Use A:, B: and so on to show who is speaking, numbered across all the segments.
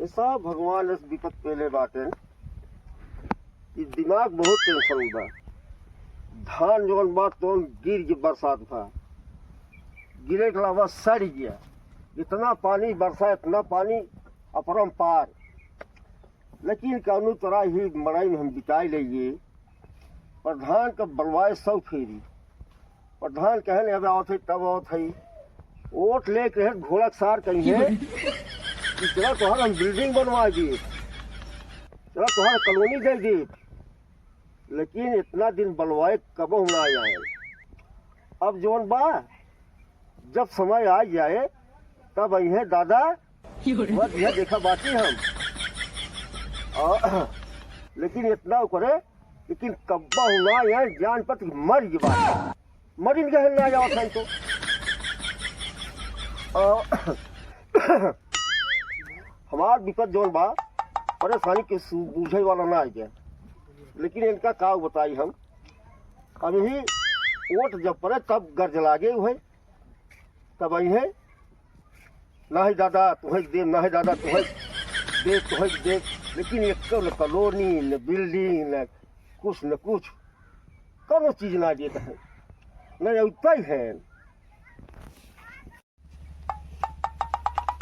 A: ऐसा भगवान इस विपत पेले बाटे कि दिमाग बहुत टेंशन बा। धान जवन बा तो गिर के बरसात था, गिरे के अलावा सड़ गया। इतना पानी बरसा, इतना पानी अपरंपार। लेकिन कौनो तरह ही मड़ाई में हम बिताई लेंगे। प्रधान का बलवाए सौ फेरी, प्रधान कहने अब आवत है तब आवत है। वोट लेके रहे घोड़ा सार कहीं है कि चला तोहर हम बिल्डिंग बनवा दिए, चला तोहर कॉलोनी दे दी। लेकिन इतना दिन बलवाए कबो ना आए। अब जौन बा जब समय आ जाए तब अहे दादा बस यह देखा बाकी हम। लेकिन इतना करे, लेकिन कब्बा हुआ यहाँ जान पर मर गया, मरी गए ना जाओ था तो। हमार विपद जौन बा परेशानी के बूझे वाला ना आ गया। लेकिन इनका का बताई हम। अभी वोट जब पड़े तब गर्ज लागे हुए, तब अहे ना ही दादा तुम्हें दे, ना ही दादा तुम्हें दे, तुम्हें दे। लेकिन एक न कॉलोनी न बिल्डिंग न कुछ कोनो चीज ना देता है, न उतना ही है।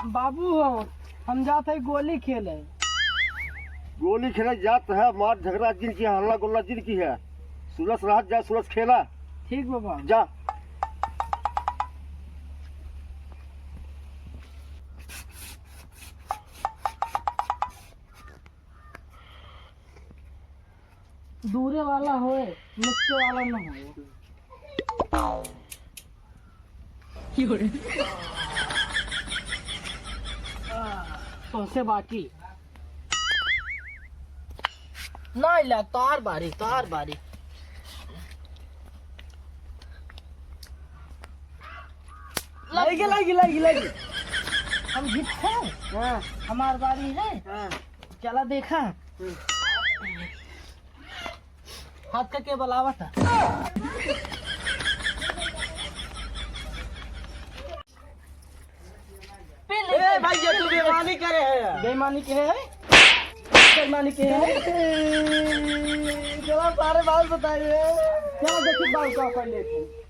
B: बाबू हो, हम जाते हैं गोली खेले।
A: गोली खेले जात है, मार झगड़ा जिनकी है, हल्ला गुल्ला जिनकी है। सुलस रात जा, सुलस खेला।
B: ठीक बाबा
A: जा।
B: दूरे वाला होए, मिट्टी वाला ना हो। तो से बाकी ना इला तार बारी लगी। हम जीत हैं। हाँ। हमार बारी है। हाँ। चला देखा। हाथ का के बलावा था।
C: ए भाई ये तू बेईमानी करे है।
B: बेईमानी के है, बेईमानी के है।
C: चलो सारे बात बताइए।
B: क्या देखिए बाल का कर लेते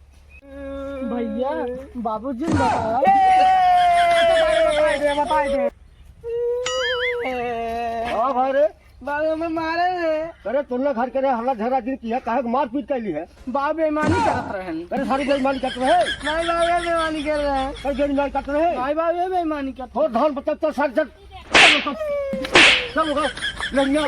B: भैया। बाबूजी ने बताए दे।
A: हाँ भाई रे,
B: बाबू में मारे रे।
A: अरे तुमने घर करे हल्ला झगड़ा दिन की है, काहे मार पीट कैली है?
B: बाबू बेईमानी करत रहे।
A: अरे सारी बेईमानी करते रहे।
B: नहीं बाबू बेईमानी कर रहे हैं।
A: अरे बेईमानी करते रहे।
B: भाई बाबू बेईमानी करते।
A: हो धान बचा तो सारी चल चल लगिया।